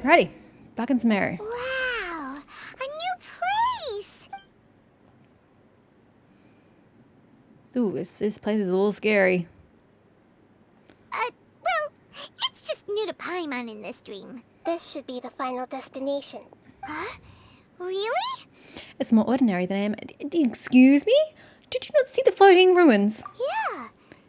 Alrighty, back in Sumeru. Wow, a new place! Ooh, this place is a little scary. Well, it's just new to Paimon in this dream. This should be the final destination. Huh? Really? It's more ordinary than I am. Excuse me? Did you not see the floating ruins? Yeah,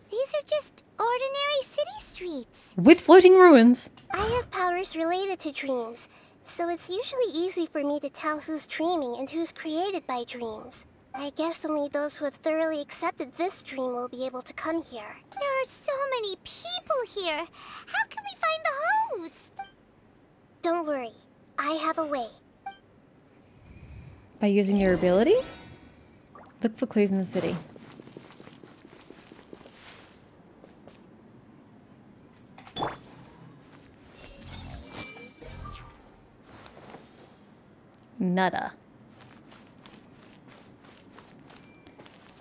these are just ordinary city streets. With floating ruins? I have powers related to dreams, so it's usually easy for me to tell who's dreaming and who's created by dreams. I guess only those who have thoroughly accepted this dream will be able to come here. There are so many people here. How can we find the host? Don't worry, I have a way. By using your ability? Look for clues in the city. Nada.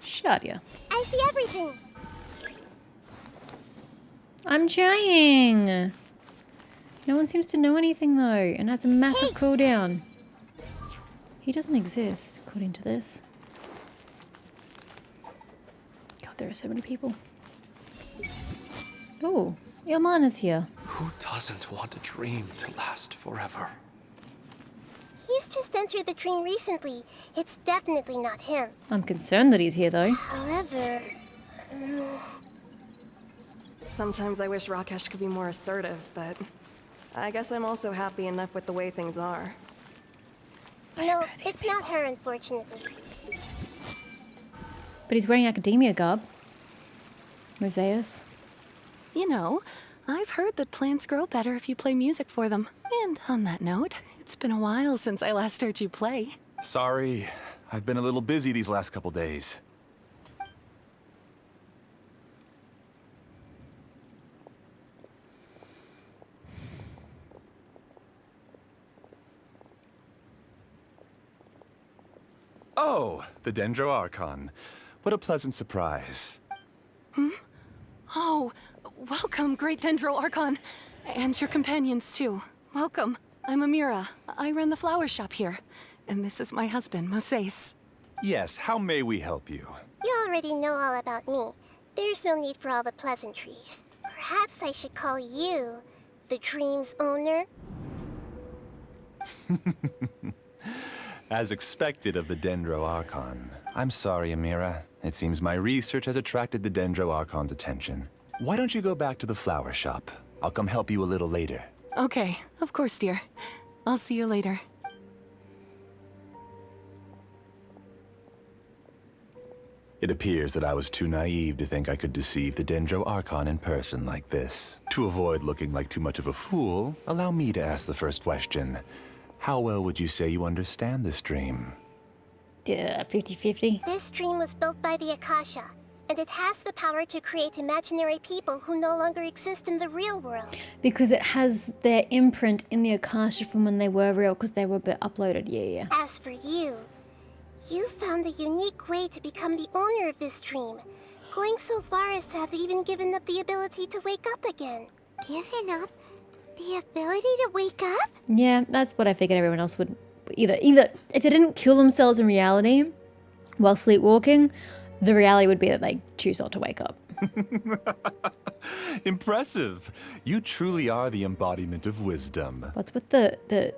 Shadia. I see everything. I'm trying. No one seems to know anything though, and that's a massive cooldown. He doesn't exist, according to this. God, there are so many people. Oh, Ilmana's here. Who doesn't want a dream to last forever? He's just entered the dream recently. It's definitely not him. I'm concerned that he's here though. However... Sometimes I wish Rakesh could be more assertive, but I guess I'm also happy enough with the way things are. No, it's not her, unfortunately. But he's wearing academia garb. Mosaius. You know, I've heard that plants grow better if you play music for them. And on that note, it's been a while since I last heard you play. Sorry, I've been a little busy these last couple days. Oh, the Dendro Archon. What a pleasant surprise. Oh, welcome, Great Dendro Archon. And your companions, too. Welcome. I'm Amira. I run the flower shop here. And this is my husband, Moses. Yes, how may we help you? You already know all about me. There's no need for all the pleasantries. Perhaps I should call you the dream's owner? As expected of the Dendro Archon. I'm sorry, Amira. It seems my research has attracted the Dendro Archon's attention. Why don't you go back to the flower shop? I'll come help you a little later. Okay, of course, dear. I'll see you later. It appears that I was too naive to think I could deceive the Dendro Archon in person like this. To avoid looking like too much of a fool, allow me to ask the first question. How well would you say you understand this dream? 50-50. This dream was built by the Akasha, and it has the power to create imaginary people who no longer exist in the real world. Because it has their imprint in the Akasha from when they were real, because they were uploaded. Yeah. As for you, you found a unique way to become the owner of this dream, going so far as to have even given up the ability to wake up again. Given up the ability to wake up? Yeah, that's what I figured everyone else would. Either if they didn't kill themselves in reality while sleepwalking, the reality would be that they choose not to wake up. Impressive. You truly are the embodiment of wisdom. What's with the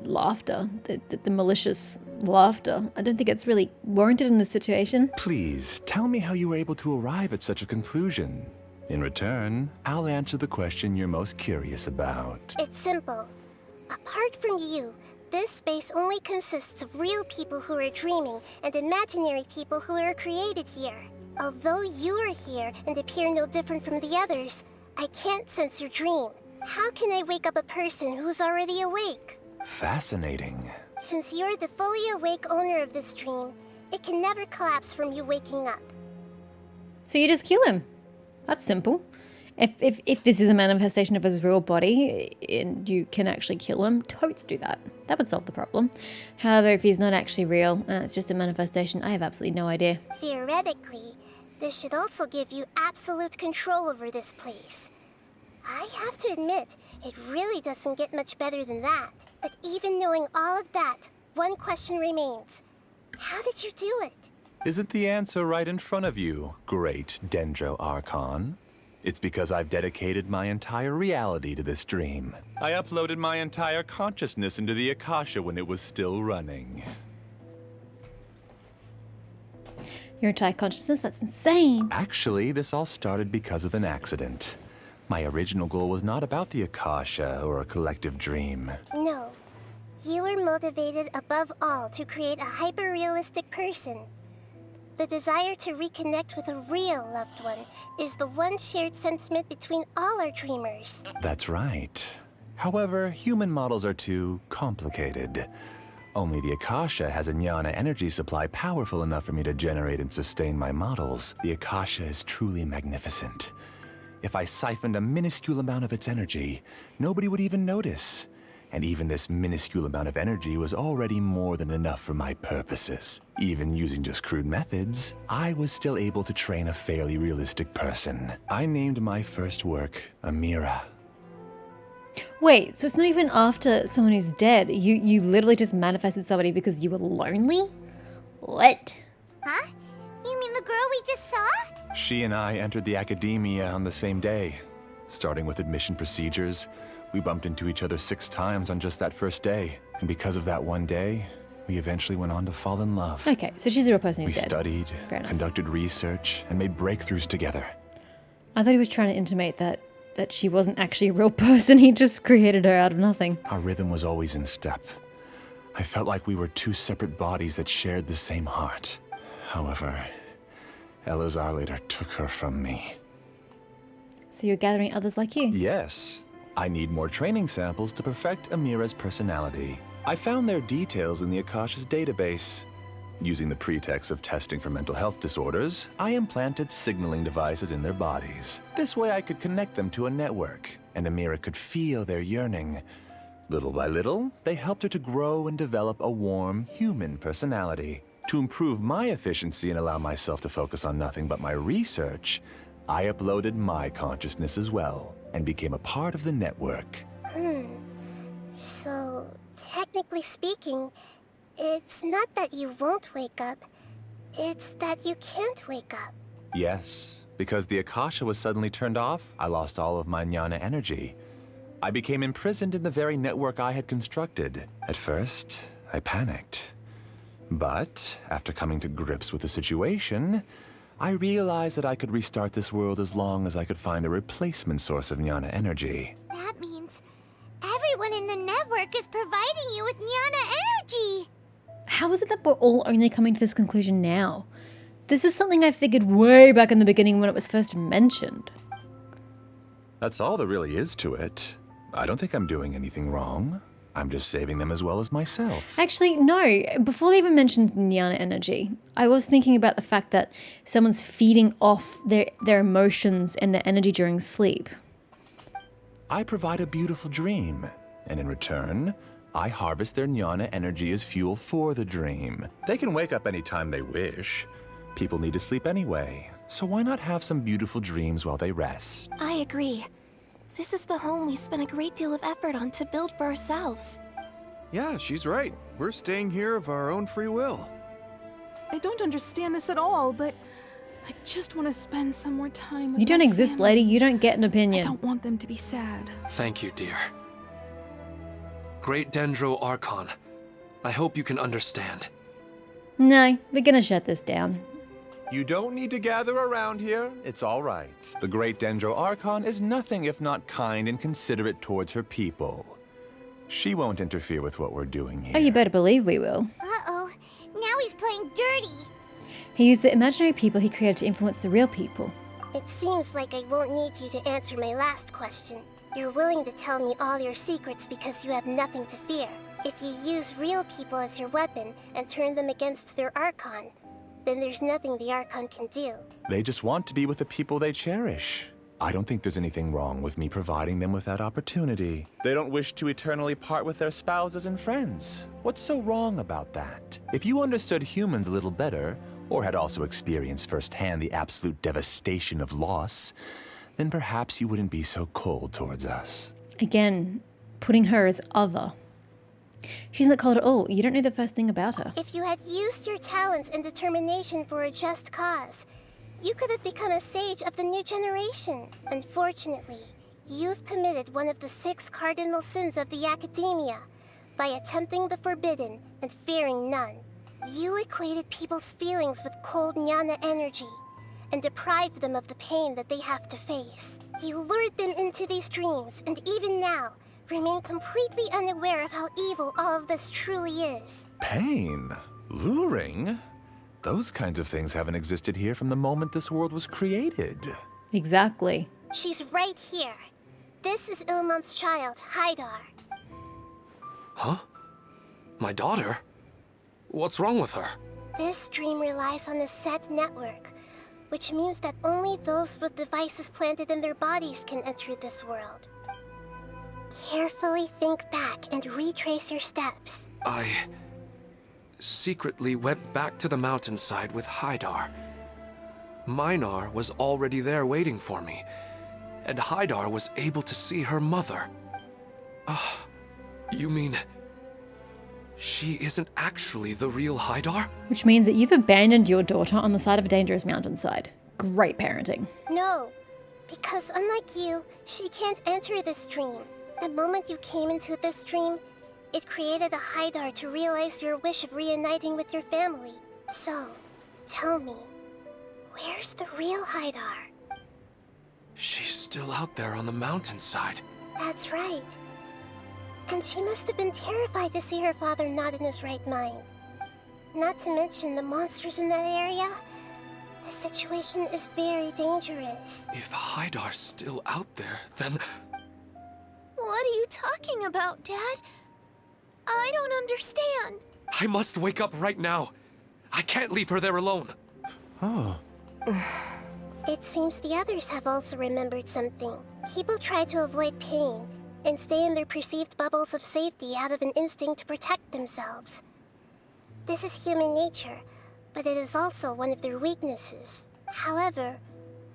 laughter, the malicious laughter? I don't think it's really warranted in this situation. Please, tell me how you were able to arrive at such a conclusion. In return, I'll answer the question you're most curious about. It's simple. Apart from you, this space only consists of real people who are dreaming and imaginary people who are created here. Although you are here and appear no different from the others, I can't sense your dream. How can I wake up a person who's already awake? Fascinating. Since you're the fully awake owner of this dream, it can never collapse from you waking up. So you just kill him. That's simple. If this is a manifestation of his real body and you can actually kill him, totes do that. That would solve the problem. However, if he's not actually real and it's just a manifestation, I have absolutely no idea. Theoretically, this should also give you absolute control over this place. I have to admit, it really doesn't get much better than that. But even knowing all of that, one question remains. How did you do it? Isn't the answer right in front of you, great Dendro Archon? It's because I've dedicated my entire reality to this dream. I uploaded my entire consciousness into the Akasha when it was still running. Your entire consciousness? That's insane. Actually, this all started because of an accident. My original goal was not about the Akasha or a collective dream. No. You were motivated above all to create a hyper-realistic person. The desire to reconnect with a real loved one is the one shared sentiment between all our dreamers. That's right. However, human models are too complicated. Only the Akasha has a jnana energy supply powerful enough for me to generate and sustain my models. The Akasha is truly magnificent. If I siphoned a minuscule amount of its energy, nobody would even notice. And even this minuscule amount of energy was already more than enough for my purposes. Even using just crude methods, I was still able to train a fairly realistic person. I named my first work Amira. Wait, so it's not even after someone who's dead. You literally just manifested somebody because you were lonely? What? Huh? You mean the girl we just saw? She and I entered the academia on the same day. Starting with admission procedures, we bumped into each other 6 times on just that first day. And because of that one day, we eventually went on to fall in love. Okay, so she's a real person who's We dead. studied, Fair enough. conducted research, and made breakthroughs together. I thought he was trying to intimate that she wasn't actually a real person. He just created her out of nothing. Our rhythm was always in step. I felt like we were 2 separate bodies that shared the same heart. However, Elazar later took her from me. So you're gathering others like you? Yes. I need more training samples to perfect Amira's personality. I found their details in the Akasha's database. Using the pretext of testing for mental health disorders, I implanted signaling devices in their bodies. This way I could connect them to a network, and Amira could feel their yearning. Little by little, they helped her to grow and develop a warm, human personality. To improve my efficiency and allow myself to focus on nothing but my research, I uploaded my consciousness as well, and became a part of the network. So, technically speaking, it's not that you won't wake up, it's that you can't wake up. Yes, because the Akasha was suddenly turned off, I lost all of my jnana energy. I became imprisoned in the very network I had constructed. At first, I panicked. But, after coming to grips with the situation, I realized that I could restart this world as long as I could find a replacement source of jnana energy. That means everyone in the network is providing you with jnana energy! How is it that we're all only coming to this conclusion now? This is something I figured way back in the beginning when it was first mentioned. That's all there really is to it. I don't think I'm doing anything wrong. I'm just saving them as well as myself. Actually, no. Before they even mentioned jnana energy, I was thinking about the fact that someone's feeding off their emotions and their energy during sleep. I provide a beautiful dream, and in return, I harvest their jnana energy as fuel for the dream. They can wake up anytime they wish. People need to sleep anyway, so why not have some beautiful dreams while they rest? I agree. This is the home we spent a great deal of effort on to build for ourselves. Yeah, she's right. We're staying here of our own free will. I don't understand this at all, but I just want to spend some more time with You don't my exist, family. lady. You don't get an I opinion. don't want them to be sad. Thank you, dear. Great Dendro Archon, I hope you can understand. No, we're gonna shut this down. You don't need to gather around here. It's all right. The great Dendro Archon is nothing if not kind and considerate towards her people. She won't interfere with what we're doing here. Oh, you better believe we will. Uh-oh, now he's playing dirty. He used the imaginary people he created to influence the real people. It seems like I won't need you to answer my last question. You're willing to tell me all your secrets because you have nothing to fear. If you use real people as your weapon and turn them against their Archon, then there's nothing the Archon can do. They just want to be with the people they cherish. I don't think there's anything wrong with me providing them with that opportunity. They don't wish to eternally part with their spouses and friends. What's so wrong about that? If you understood humans a little better, or had also experienced firsthand the absolute devastation of loss, then perhaps you wouldn't be so cold towards us. Again, putting her as other. She's not cold at all. You don't know the first thing about her. If you had used your talents and determination for a just cause, you could have become a sage of the new generation. Unfortunately, you've committed one of the 6 cardinal sins of the Academia by attempting the forbidden and fearing none. You equated people's feelings with cold jnana energy and deprived them of the pain that they have to face. You lured them into these dreams, and even now, remain completely unaware of how evil all of this truly is. Pain? Luring? Those kinds of things haven't existed here from the moment this world was created. Exactly. She's right here. This is Ilmon's child, Haidar. Huh? My daughter? What's wrong with her? This dream relies on a set network, which means that only those with devices planted in their bodies can enter this world. Carefully think back and retrace your steps. I secretly went back to the mountainside with Haidar. Minar was already there waiting for me, and Haidar was able to see her mother. You mean she isn't actually the real Haidar? Which means that you've abandoned your daughter on the side of a dangerous mountainside. Great parenting. No, because unlike you, she can't enter this dream. The moment you came into this dream, it created a Haidar to realize your wish of reuniting with your family. So, tell me, where's the real Haidar? She's still out there on the mountainside. That's right. And she must have been terrified to see her father not in his right mind. Not to mention the monsters in that area. The situation is very dangerous. If Haidar's still out there, then... What are you talking about, Dad? I don't understand. I must wake up right now. I can't leave her there alone. Oh. It seems the others have also remembered something. People try to avoid pain and stay in their perceived bubbles of safety out of an instinct to protect themselves. This is human nature, but it is also one of their weaknesses. However,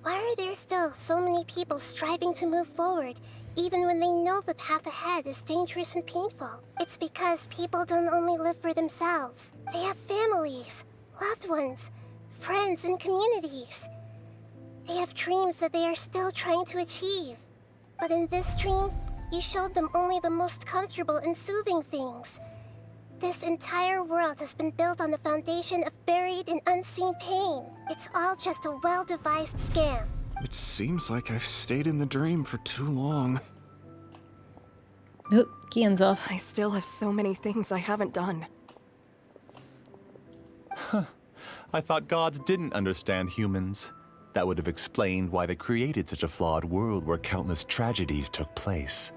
why are there still so many people striving to move forward, even when they know the path ahead is dangerous and painful? It's because people don't only live for themselves. They have families, loved ones, friends, and communities. They have dreams that they are still trying to achieve. But in this dream, you showed them only the most comfortable and soothing things. This entire world has been built on the foundation of buried and unseen pain. It's all just a well-devised scam. It seems like I've stayed in the dream for too long. Oop, Kian's off. I still have so many things I haven't done. I thought gods didn't understand humans. That would have explained why they created such a flawed world where countless tragedies took place.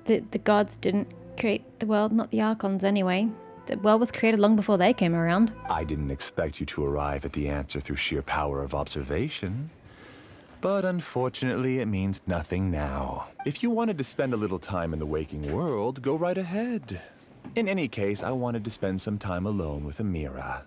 The gods didn't create the world, not the Archons anyway. The world was created long before they came around. I didn't expect you to arrive at the answer through sheer power of observation. But unfortunately, it means nothing now. If you wanted to spend a little time in the waking world, go right ahead. In any case, I wanted to spend some time alone with Amira.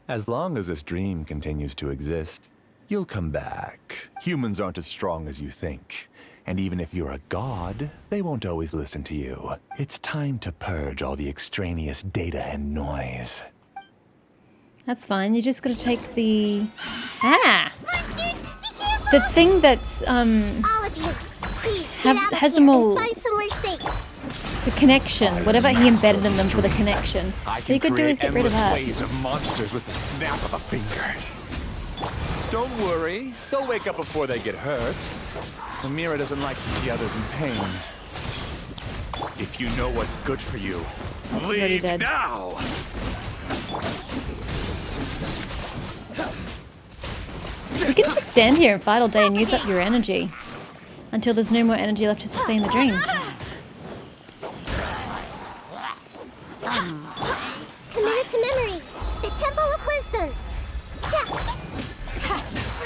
As long as this dream continues to exist, you'll come back. Humans aren't as strong as you think. And even if you're a god, they won't always listen to you. It's time to purge all the extraneous data and noise. That's fine. You just gotta take the... Monsters, be careful! The thing that's, All of you, please get out of has here them all... and find somewhere safe. The connection. Whatever he embedded in them for the connection. What you could do is get rid of that. waves of monsters with the snap of a finger. Don't worry. They'll wake up before they get hurt. Amira doesn't like to see others in pain. If you know what's good for you, He's already leave dead. now! You can just stand here and fight all day and use up your energy. Until there's no more energy left to sustain the dream. Commit it to memory. The Temple of Wisdom.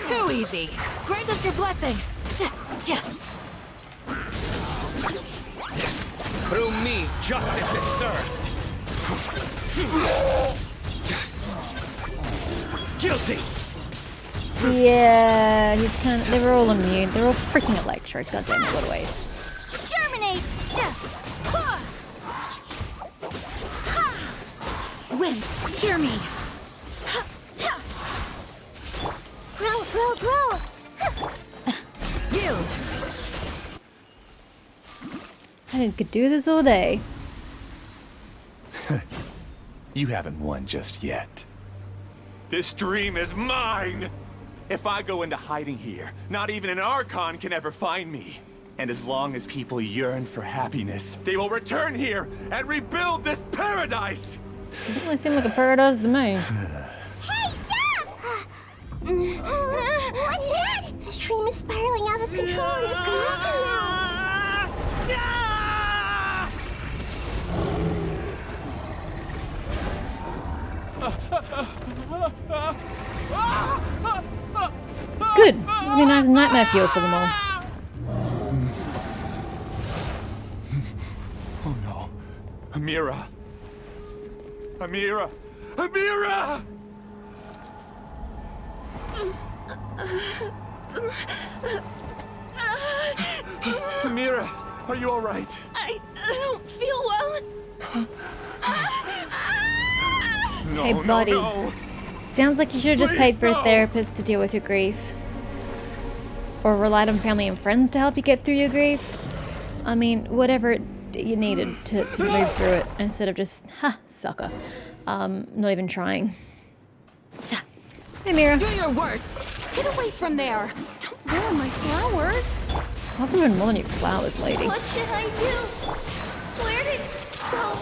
Too easy. Grant us your blessing. Through me, justice is served. Guilty! Yeah, he's kind of. They were all immune. They're all freaking electric. God damn it, what a waste. Germinate! Wind, hear me. Grow! Yield. I could do this all day. You haven't won just yet. This dream is mine! If I go into hiding here, not even an Archon can ever find me. And as long as people yearn for happiness, they will return here and rebuild this paradise! Doesn't really seem like a paradise to me. Hey, stop! What's that? This dream is spiraling out of control and is collapsing now. Good. This will be nice nightmare fuel for them all. Oh no. Amira! Amira! Amira! Amira, are you alright? I don't feel well. No, Hey, buddy. No. Sounds like you should have just Please, paid for a no. therapist to deal with your grief. Or relied on family and friends to help you get through your grief. I mean, whatever you needed to move through it instead of just, sucker. Not even trying. Hey, Mira. Do your worst. Get away from there. Don't ruin my flowers. I've ruined more than your flowers, lady. What should I do? Where did it go?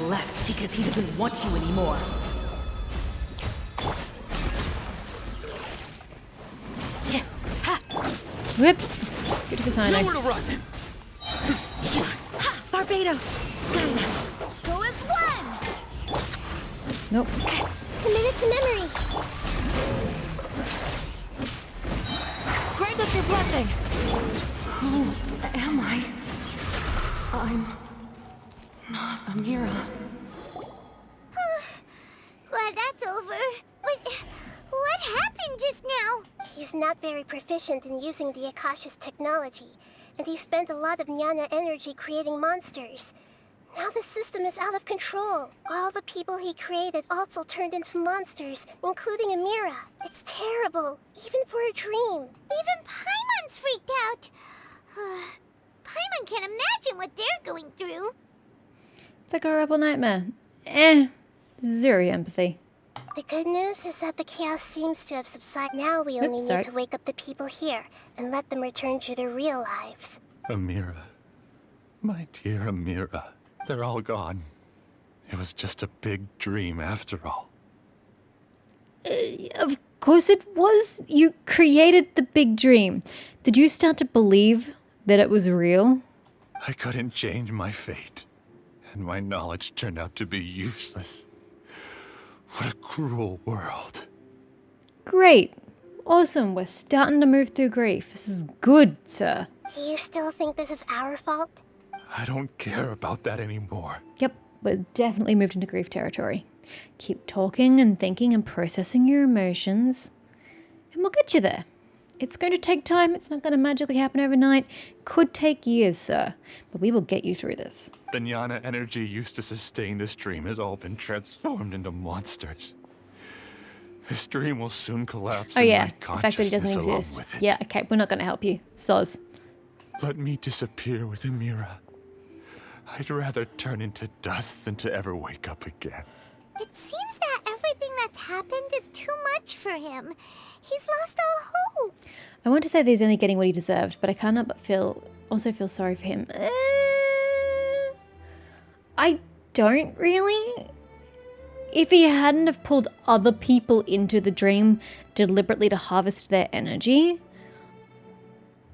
Left because he doesn't want you anymore. Whoops. It's good for Sino. Nowhere to run. Barbados, guide us. Go as one! Nope. Committed to memory. Grant us your blessing. Who am I? I'm not Amira. Glad that's over. What happened just now? He's not very proficient in using the Akasha's technology, and he spent a lot of Jnana energy creating monsters. Now the system is out of control. All the people he created also turned into monsters, including Amira. It's terrible, even for a dream. Even Paimon's freaked out. Paimon can't imagine what they're going through. It's like a horrible nightmare. Zero empathy. The good news is that the chaos seems to have subsided. Now we only sorry. need to wake up the people here and let them return to their real lives. Amira. My dear Amira. They're all gone. It was just a big dream after all. Of course it was. You created the big dream. Did you start to believe that it was real? I couldn't change my fate, and my knowledge turned out to be useless. What a cruel world. Great. Awesome. We're starting to move through grief. This is good, sir. Do you still think this is our fault? I don't care about that anymore. Yep, we're definitely moved into grief territory. Keep talking and thinking and processing your emotions, and we'll get you there. It's going to take time. It's not going to magically happen overnight. Could take years, sir, but we will get you through this. The Jnana energy used to sustain this dream has all been transformed into monsters. This dream will soon collapse. Oh and yeah, my the fact that he doesn't consciousness along exist. with it. Yeah, okay, we're not going to help you. Soz. Let me disappear with Amira. I'd rather turn into dust than to ever wake up again. It seems that everything that's happened is too much for him. He's lost all hope. I want to say that he's only getting what he deserved, but I can't help but also feel sorry for him. I don't really. If he hadn't have pulled other people into the dream deliberately to harvest their energy,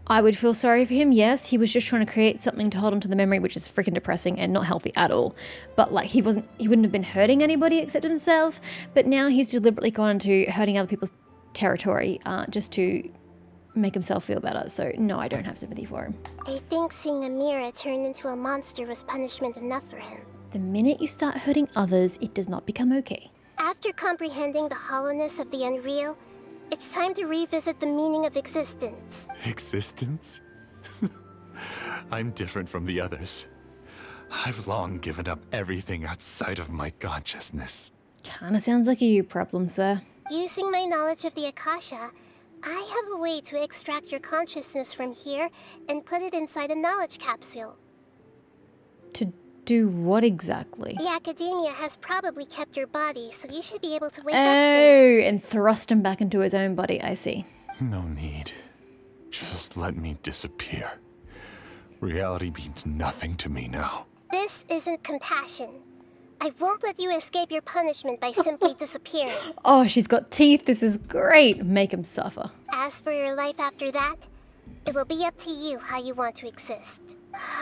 I would feel sorry for him. Yes, he was just trying to create something to hold onto the memory, which is freaking depressing and not healthy at all. But like he wouldn't have been hurting anybody except himself. But now he's deliberately gone into hurting other people's territory just to make himself feel better. So no, I don't have sympathy for him. I think seeing Amira turn into a monster was punishment enough for him. The minute you start hurting others, it does not become okay. After comprehending the hollowness of the unreal, it's time to revisit the meaning of existence. Existence? I'm different from the others. I've long given up everything outside of my consciousness. Kinda sounds like a you problem, sir. Using my knowledge of the Akasha, I have a way to extract your consciousness from here and put it inside a knowledge capsule. To do what exactly? The Academia has probably kept your body, so you should be able to wake up Oh, soon. and thrust him back into his own body, I see. No need. Just let me disappear. Reality means nothing to me now. This isn't compassion. I won't let you escape your punishment by simply disappearing. Oh, she's got teeth. This is great. Make him suffer. As for your life after that, it will be up to you how you want to exist.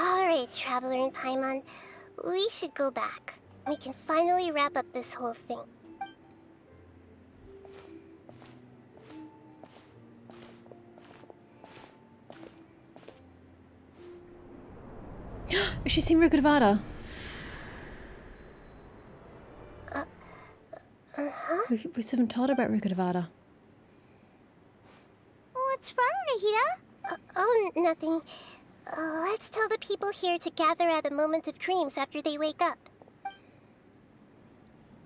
Alright, Traveler in Paimon, we should go back. We can finally wrap up this whole thing. Has she seen Rukadavada? We still haven't told her about Rukadavada. What's wrong, Nahida? Oh, nothing. Let's tell the people here to gather at a moment of dreams after they wake up.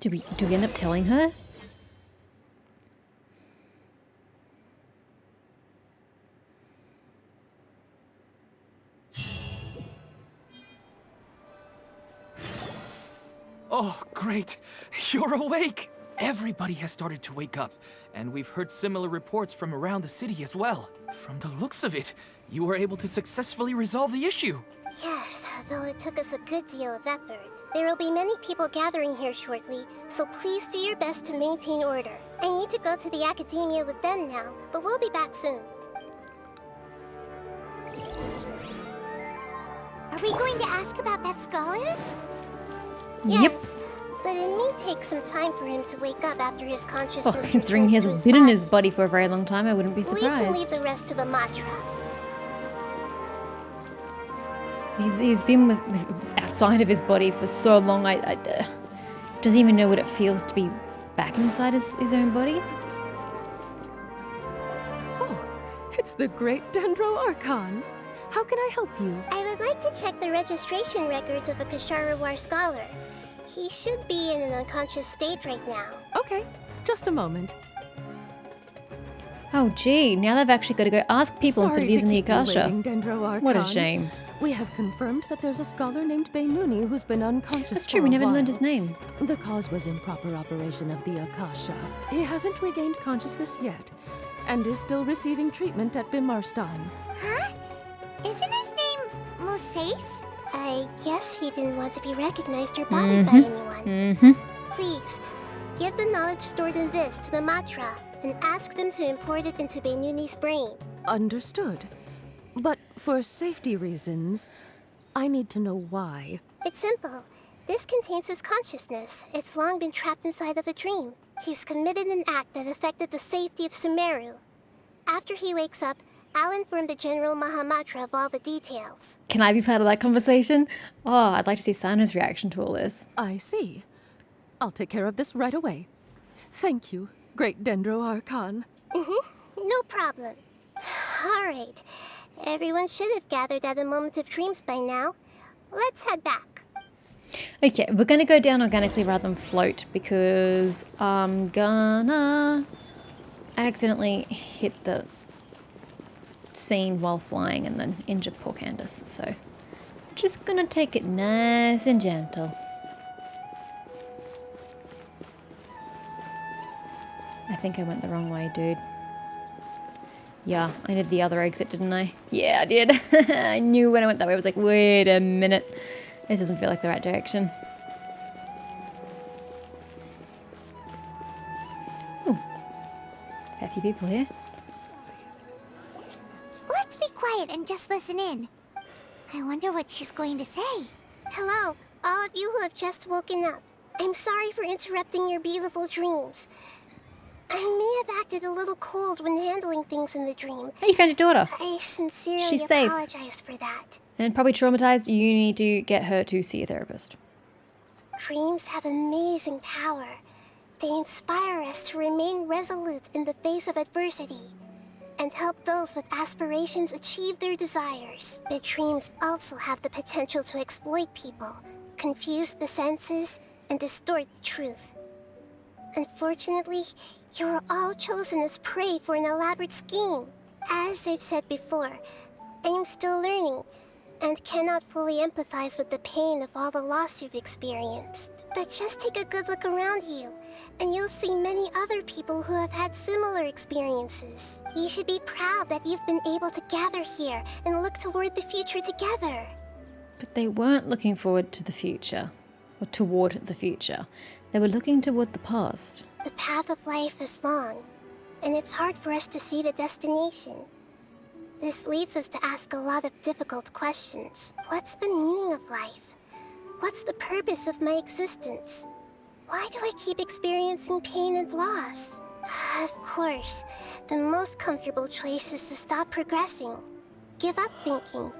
Do we end up telling her? Oh, great! You're awake! Everybody has started to wake up, and we've heard similar reports from around the city as well. From the looks of it, you were able to successfully resolve the issue. Yes, though it took us a good deal of effort. There will be many people gathering here shortly, so please do your best to maintain order. I need to go to the Academia with them now, but we'll be back soon. Are we going to ask about that scholar? Yep. Yes, but it may take some time for him to wake up after his consciousness Oh, considering he returns to hasn't his been in body. his body for a very long time, I wouldn't be We can leave surprised. the rest to the Matra. He's been with outside of his body for so long. Doesn't even know what it feels to be back inside his own body. Oh, it's the great Dendro Archon. How can I help you? I would like to check the registration records of a Kashara War scholar. He should be in an unconscious state right now. Okay, just a moment. Oh, gee, now they've actually got to go ask people instead of using the Akasha. Dendro Archon. What a shame. We have confirmed that there's a scholar named Beinuni who's been unconscious. That's true, for we a never learned while. his name. The cause was improper operation of the Akasha. He hasn't regained consciousness yet, and is still receiving treatment at Bimarstan. Huh? Isn't his name Moses? I guess he didn't want to be recognized or bothered by anyone. Mm-hmm. Please, give the knowledge stored in this to the Matra and ask them to import it into Beinuni's brain. Understood. But for safety reasons, I need to know why. It's simple. This contains his consciousness. It's long been trapped inside of a dream. He's committed an act that affected the safety of Sumeru. After he wakes up, I'll inform the General Mahamatra of all the details. Can I be part of that conversation? Oh, I'd like to see Sana's reaction to all this. I see. I'll take care of this right away. Thank you, great Dendro Archon. No problem. Alright. Everyone should have gathered at a moment of dreams by now. Let's head back. Okay, we're going to go down organically rather than float because I'm gonna accidentally hit the scene while flying and then injure poor Candace. So, just gonna take it nice and gentle. I think I went the wrong way, dude. Yeah, I did the other exit, didn't I? Yeah, I did. I knew when I went that way. I was like, wait a minute. This doesn't feel like the right direction. Ooh. Fair few people here. Let's be quiet and just listen in. I wonder what she's going to say. Hello, all of you who have just woken up. I'm sorry for interrupting your beautiful dreams. I may have acted a little cold when handling things in the dream. Hey, you found your daughter. I sincerely She's safe. apologize for that. And probably traumatized. You need to get her to see a therapist. Dreams have amazing power. They inspire us to remain resolute in the face of adversity and help those with aspirations achieve their desires. But dreams also have the potential to exploit people, confuse the senses, and distort the truth. Unfortunately, you were all chosen as prey for an elaborate scheme. As I've said before, I am still learning, and cannot fully empathize with the pain of all the loss you've experienced. But just take a good look around you, and you'll see many other people who have had similar experiences. You should be proud that you've been able to gather here and look toward the future together. But they weren't looking forward to the future, or toward the future. They were looking toward the past. The path of life is long, and it's hard for us to see the destination. This leads us to ask a lot of difficult questions. What's the meaning of life? What's the purpose of my existence? Why do I keep experiencing pain and loss? Of course, the most comfortable choice is to stop progressing. Give up thinking,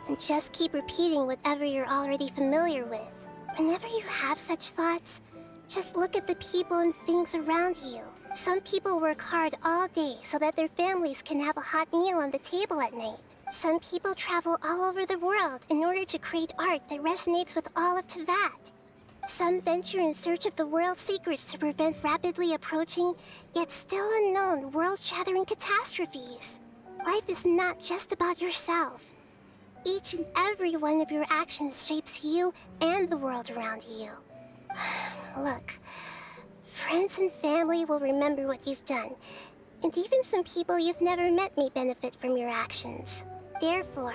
and just keep repeating whatever you're already familiar with. Whenever you have such thoughts, just look at the people and things around you. Some people work hard all day so that their families can have a hot meal on the table at night. Some people travel all over the world in order to create art that resonates with all of Teyvat. Some venture in search of the world's secrets to prevent rapidly approaching, yet still unknown, world-shattering catastrophes. Life is not just about yourself. Each and every one of your actions shapes you and the world around you. Look, friends and family will remember what you've done, and even some people you've never met may benefit from your actions. Therefore,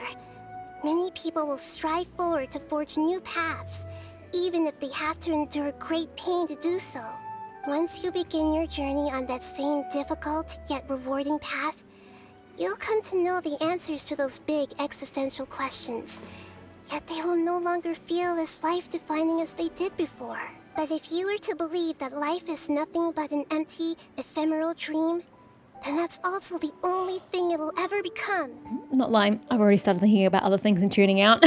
many people will strive forward to forge new paths, even if they have to endure great pain to do so. Once you begin your journey on that same difficult yet rewarding path, you'll come to know the answers to those big existential questions, yet they will no longer feel as life-defining as they did before. But if you were to believe that life is nothing but an empty, ephemeral dream, then that's also the only thing it'll ever become. Not lying, I've already started thinking about other things and tuning out.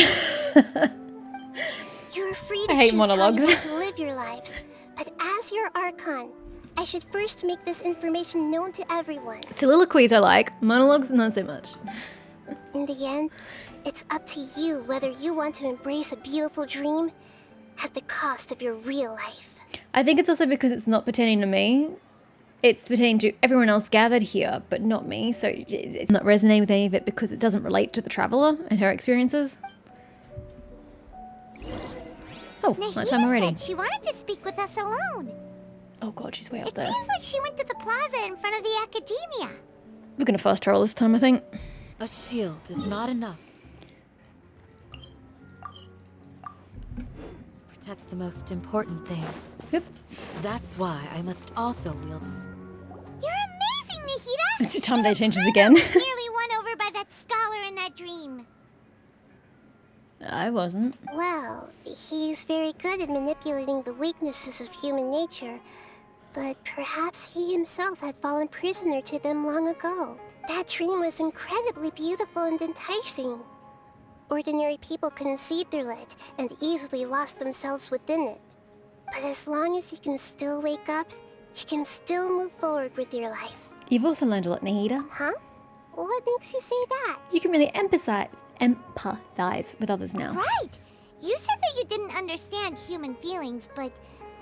You're free to I hate choose monologues. how you want to live your lives, but as your Archon, I should first make this information known to everyone. Soliloquies I like, monologues not so much. In the end, it's up to you whether you want to embrace a beautiful dream at the cost of your real life. I think it's also because it's not pertaining to me. It's pertaining to everyone else gathered here, but not me. So it's not resonating with any of it because it doesn't relate to the traveler and her experiences. Oh, lunchtime already. Said she wanted to speak with us alone. Oh god, she's way up there. It seems like she went to the plaza in front of the academia. We're gonna fast travel this time, I think. A shield is not enough. Protect the most important things. Yep. That's why I must also wield You're amazing, Nahida! It's time they changes again. Nearly won over by that scholar in that dream. I wasn't. Well, he's very good at manipulating the weaknesses of human nature, but perhaps he himself had fallen prisoner to them long ago. That dream was incredibly beautiful and enticing. Ordinary people couldn't see through it and easily lost themselves within it. But as long as you can still wake up, you can still move forward with your life. You've also learned a lot, Nahida. Huh? What makes you say that? You can really empathize with others now. Right! You said that you didn't understand human feelings, but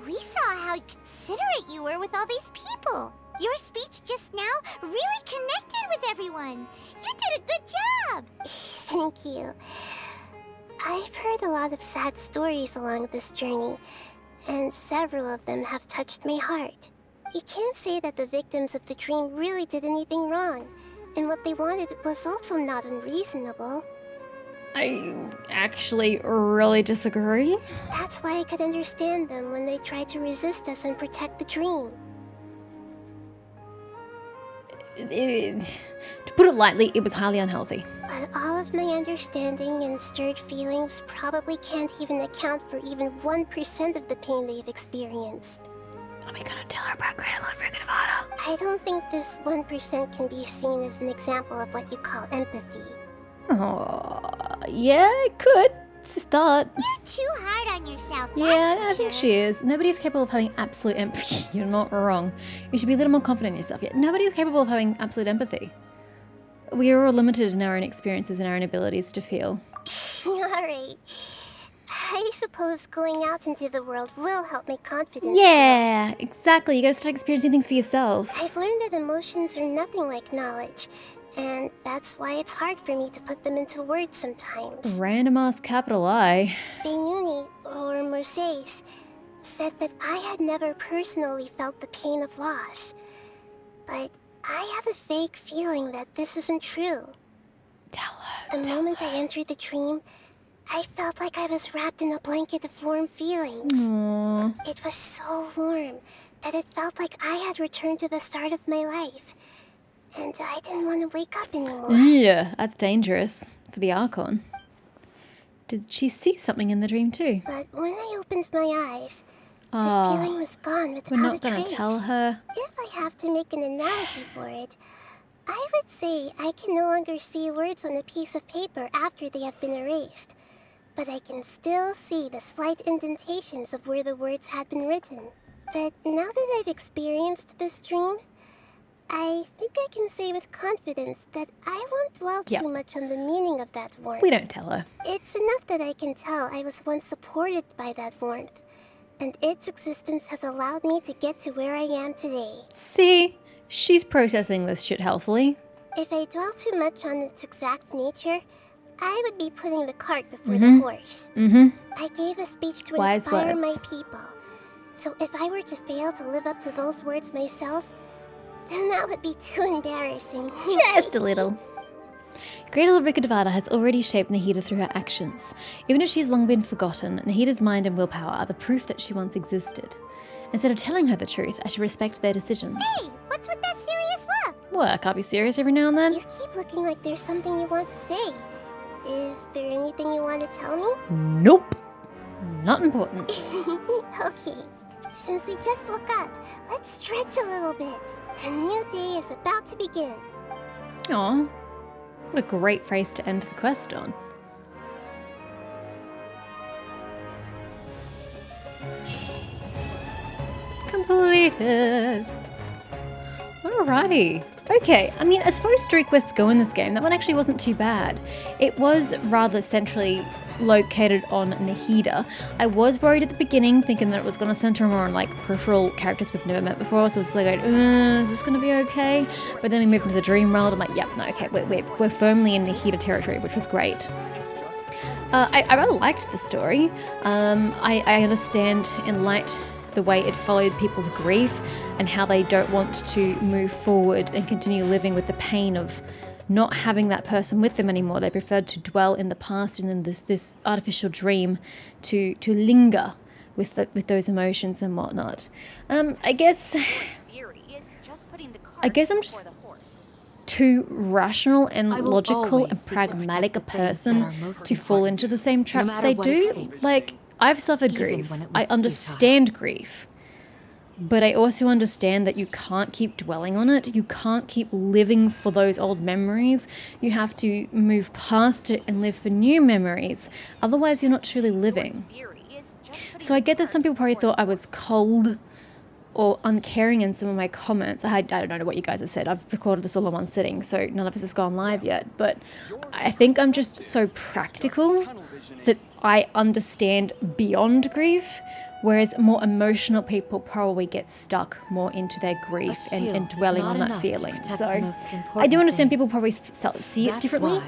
we saw how considerate you were with all these people. Your speech just now really connected with everyone. You did a good job. Thank you. I've heard a lot of sad stories along this journey, and several of them have touched my heart. You can't say that the victims of the dream really did anything wrong, and what they wanted was also not unreasonable. I actually really disagree. That's why I could understand them when they tried to resist us and protect the dream. To put it lightly, it was highly unhealthy. But all of my understanding and stirred feelings probably can't even account for even 1% of the pain they've experienced. Are we gonna tell her about Greater Lord Nevada? I don't think this 1% can be seen as an example of what you call empathy. Oh, yeah, it could. It's a start. You're too hard on yourself. Yeah, that's I think for she is. Nobody is capable of having absolute empathy. You're not wrong. You should be a little more confident in yourself. Yeah, nobody is capable of having absolute empathy. We are all limited in our own experiences and our own abilities to feel. Alright. I suppose going out into the world will help my confidence. Yeah, exactly. You gotta start experiencing things for yourself. I've learned that emotions are nothing like knowledge, and that's why it's hard for me to put them into words sometimes. Random ass capital I. Benuni, or Mercedes, said that I had never personally felt the pain of loss. But I have a vague feeling that this isn't true. Tell her. The moment I entered the dream, I felt like I was wrapped in a blanket of warm feelings. Aww. It was so warm that it felt like I had returned to the start of my life. And I didn't want to wake up anymore. Yeah, that's dangerous for the Archon. Did she see something in the dream too? But when I opened my eyes, the Oh, feeling was gone without we're not a gonna trace. tell her. If I have to make an analogy for it, I would say I can no longer see words on a piece of paper after they have been erased. But I can still see the slight indentations of where the words had been written. But now that I've experienced this dream, I think I can say with confidence that I won't dwell too much on the meaning of that warmth. We don't tell her. It's enough that I can tell I was once supported by that warmth, and its existence has allowed me to get to where I am today. See? She's processing this shit healthily. If I dwell too much on its exact nature, I would be putting the cart before the horse. I gave a speech to Wise inspire words. my people. So if I were to fail to live up to those words myself, then that would be too embarrassing. Just a little. Great Ulrika Devada has already shaped Nahida through her actions. Even if she has long been forgotten, Nahida's mind and willpower are the proof that she once existed. Instead of telling her the truth, I should respect their decisions. Hey, what's with that serious look? What, I can't be serious every now and then? You keep looking like there's something you want to say. Is there anything you want to tell me? Nope. Not important. Okay. Since we just woke up, let's stretch a little bit. A new day is about to begin. Aw. What a great phrase to end the quest on. Completed. Alrighty. Okay, I mean, as far as story quests go in this game, that one actually wasn't too bad. It was rather centrally located on Nahida. I was worried at the beginning, thinking that it was going to center more on like peripheral characters we've never met before, so I was like, is this going to be okay? But then we moved into the dream world, I'm like, yep, no, okay, we're firmly in Nahida territory, which was great. I rather liked the story. I understand in light the way it followed people's grief and how they don't want to move forward and continue living with the pain of not having that person with them anymore. They preferred to dwell in the past and in this artificial dream to linger with those emotions and whatnot. I guess I'm just too rational and I will logical always and seek to pragmatic a protect the things person that are most to fall important, into the same trap no they matter what it do. takes. Like, I've suffered Even grief. when it I looks understand grief. But I also understand that you can't keep dwelling on it. You can't keep living for those old memories. You have to move past it and live for new memories. Otherwise, you're not truly living. So I get that some people probably thought I was cold or uncaring in some of my comments. I don't know what you guys have said. I've recorded this all in one sitting, so none of this has gone live yet. But I think I'm just so practical that I understand beyond grief. Whereas more emotional people probably get stuck more into their grief and dwelling on that feeling. So I do understand people probably see it differently,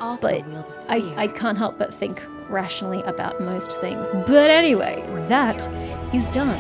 but I can't help but think rationally about most things. But anyway, that is done.